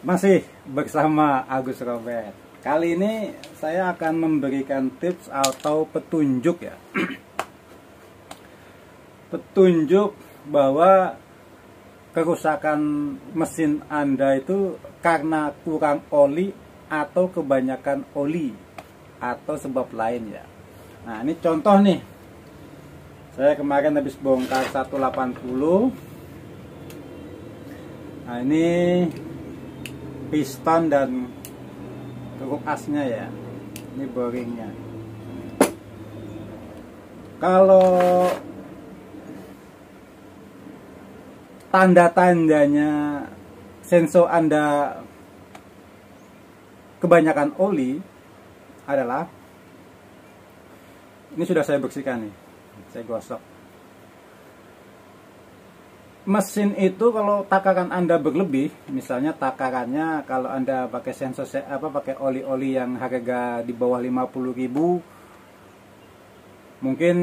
Masih bersama Agus Robert. Kali ini saya akan memberikan tips atau petunjuk ya. Petunjuk bahwa kerusakan mesin Anda itu karena kurang oli atau kebanyakan oli atau sebab lain ya. Nah, ini contoh nih. Saya kemarin habis bongkar 180. Nah, ini piston dan keruk asnya ya, ini boringnya. Kalau tanda-tandanya sensor Anda kebanyakan oli adalah, ini sudah saya bersihkan nih, saya gosok. Mesin itu kalau takaran Anda berlebih, misalnya takarannya kalau Anda pakai sensor pakai oli-oli yang harga di bawah 50.000, mungkin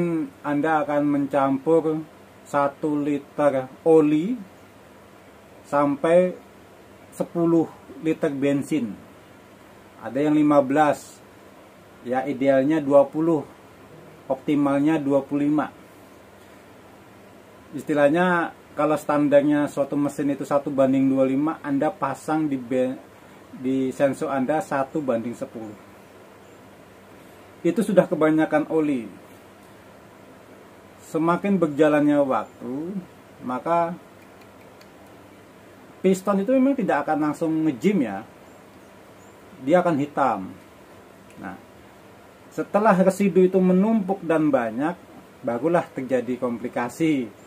Anda akan mencampur 1 liter oli sampai 10 liter bensin. Ada yang 15, ya idealnya 20, optimalnya 25. Istilahnya kalau standarnya suatu mesin itu 1:25, Anda pasang di sensor Anda 1:10. Itu sudah kebanyakan oli. Semakin berjalannya waktu, maka piston itu memang tidak akan langsung ngejim ya. Dia akan hitam. Nah, setelah residu itu menumpuk dan banyak, barulah terjadi komplikasi.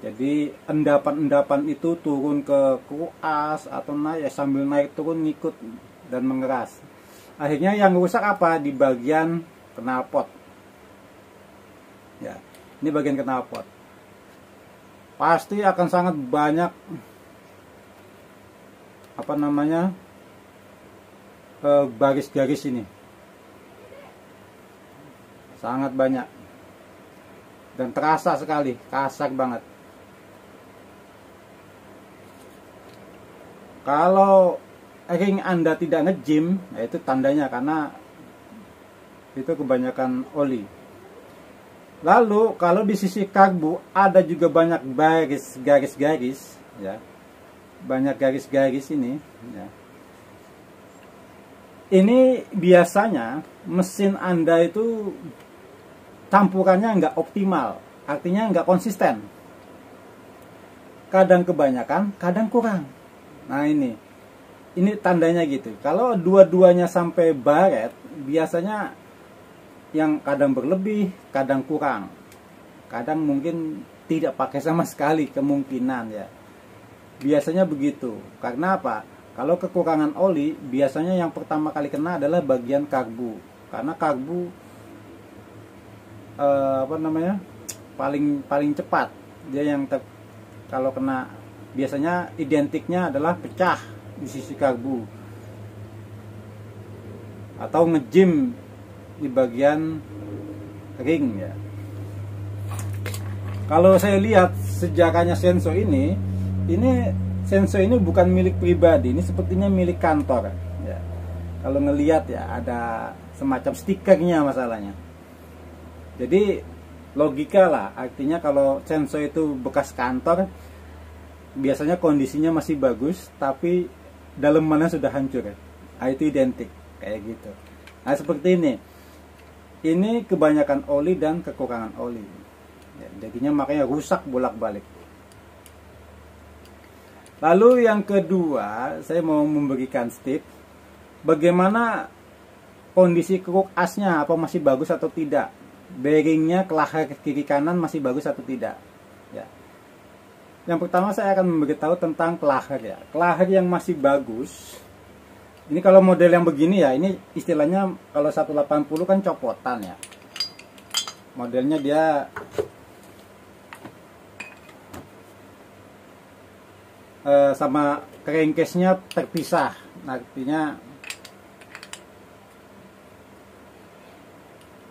Jadi endapan-endapan itu turun ke kuas atau naik, ya sambil naik turun ngikut dan mengeras. Akhirnya yang rusak apa? Di bagian knalpot. Ya, ini bagian knalpot. Pasti akan sangat banyak garis-garis ini. Sangat banyak. Dan terasa sekali, kasar banget. Kalau ring Anda tidak ngejim, ya itu tandanya karena itu kebanyakan oli. Lalu kalau di sisi karbu ada juga banyak garis-garis ya. Banyak garis-garis ini ya. Ini biasanya mesin Anda itu campurannya nggak optimal, artinya nggak konsisten. Kadang kebanyakan, kadang kurang. Nah, ini tandanya gitu. Kalau dua-duanya sampai baret, biasanya yang kadang berlebih, kadang kurang. Kadang mungkin tidak pakai sama sekali, kemungkinan ya. Biasanya begitu. Karena apa? Kalau kekurangan oli, biasanya yang pertama kali kena adalah bagian karbu. Karena karbu paling cepat. Dia yang kalau kena, biasanya identiknya adalah pecah di sisi karbu atau ngejim di bagian ring ya. Kalau saya lihat sejarahnya sensor ini sensor ini bukan milik pribadi, ini sepertinya milik kantor ya. Kalau ngelihat ya ada semacam stikernya masalahnya. Jadi logika lah, artinya kalau sensor itu bekas kantor, biasanya kondisinya masih bagus, tapi dalemannya sudah hancur. Nah, itu identik kayak gitu. Nah, seperti ini. Ini kebanyakan oli dan kekurangan oli. Ya, jadinya makanya rusak bolak-balik. Lalu yang kedua, saya mau memberikan tips bagaimana kondisi keruk asnya, apa masih bagus atau tidak. Bearingnya, kelahar kiri kanan masih bagus atau tidak. Ya. Yang pertama saya akan memberitahu tentang kelahar ya. Kelahar yang masih bagus. Ini kalau model yang begini ya, ini istilahnya kalau 180 kan copotan ya. Modelnya dia sama crankcase-nya terpisah. Artinya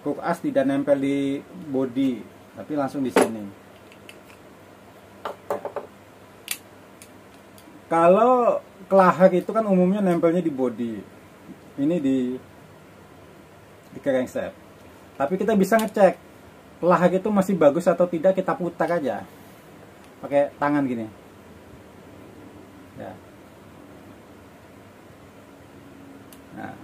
keruk as tidak nempel di bodi, tapi langsung di sini. Kalau kelahar itu kan umumnya nempelnya di bodi, ini di crankshaft. Tapi kita bisa ngecek kelahar itu masih bagus atau tidak, kita putar aja pakai tangan gini ya. Nah,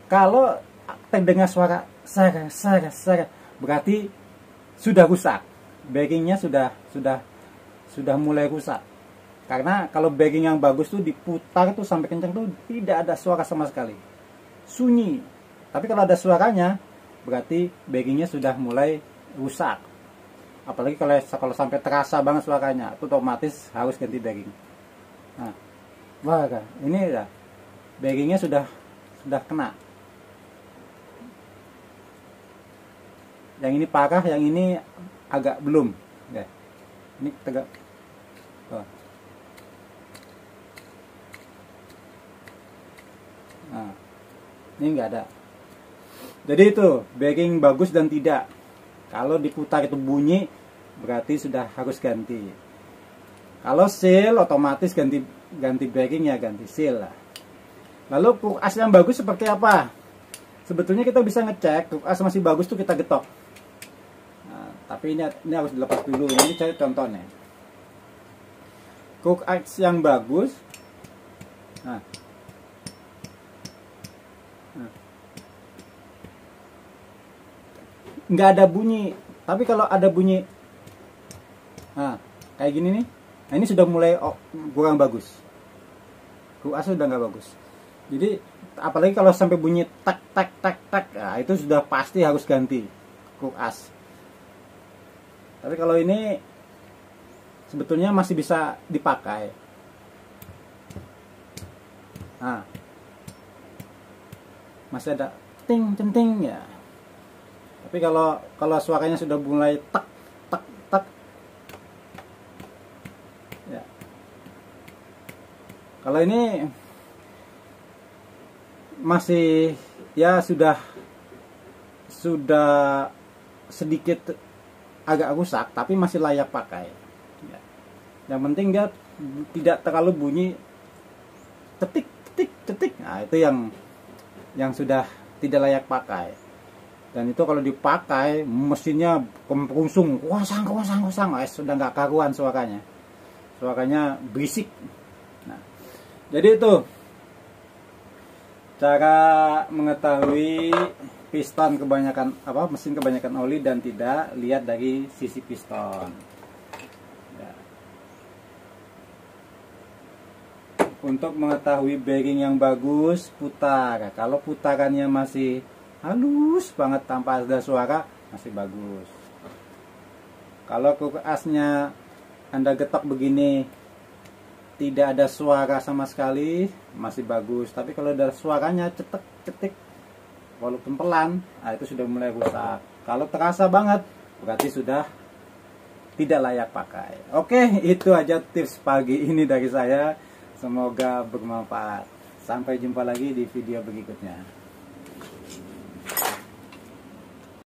kalau terdengar suara ser, berarti sudah rusak, backingnya sudah mulai rusak. Karena kalau backing yang bagus tuh diputar tuh sampai kencang tuh tidak ada suara sama sekali, sunyi. Tapi kalau ada suaranya berarti backingnya sudah mulai rusak. Apalagi kalau sampai terasa banget suaranya, itu otomatis harus ganti backing. Nah, wah kan, ini ya backingnya sudah kena. Yang ini parah, yang ini agak belum. Ya, ini tegak. Oh. Nah, ini enggak ada. Jadi itu backing bagus dan tidak. Kalau diputar itu bunyi, berarti sudah harus ganti. Kalau seal, otomatis ganti backing ya, ganti seal lah. Lalu hook as yang bagus seperti apa? Sebetulnya kita bisa ngecek hook as masih bagus tuh kita getok. Nah, tapi ini harus dilepas dulu. Ini saya contohnya. Hook as yang bagus. Nah, nggak ada bunyi. Tapi kalau ada bunyi, nah kayak gini nih, nah ini sudah mulai kurang bagus. Hook as sudah nggak bagus. Jadi apalagi kalau sampai bunyi tak tak tak tak, nah, itu sudah pasti harus ganti hook as. Tapi kalau ini sebetulnya masih bisa dipakai. Nah, masih ada ting centing ya. Tapi kalau suaranya sudah mulai tak tak tak, ya. Kalau ini masih ya sudah sedikit agak rusak, tapi masih layak pakai. Ya. Yang penting dia tidak terlalu bunyi cetik cetik cetik. Nah, itu yang sudah tidak layak pakai. Dan itu kalau dipakai mesinnya kemprungsung, kosang, sudah nggak karuan suaranya berisik. Nah, jadi itu cara mengetahui piston mesin kebanyakan oli dan tidak, lihat dari sisi piston. Ya. Untuk mengetahui bearing yang bagus, putar. Kalau putarannya masih halus banget tanpa ada suara, masih bagus. Kalau hook asnya Anda getok begini tidak ada suara sama sekali, masih bagus. Tapi kalau ada suaranya cetek cetik walaupun pelan, nah itu sudah mulai rusak. Kalau terasa banget, berarti sudah tidak layak pakai. Oke, itu aja tips pagi ini dari saya. Semoga bermanfaat. Sampai jumpa lagi di video berikutnya.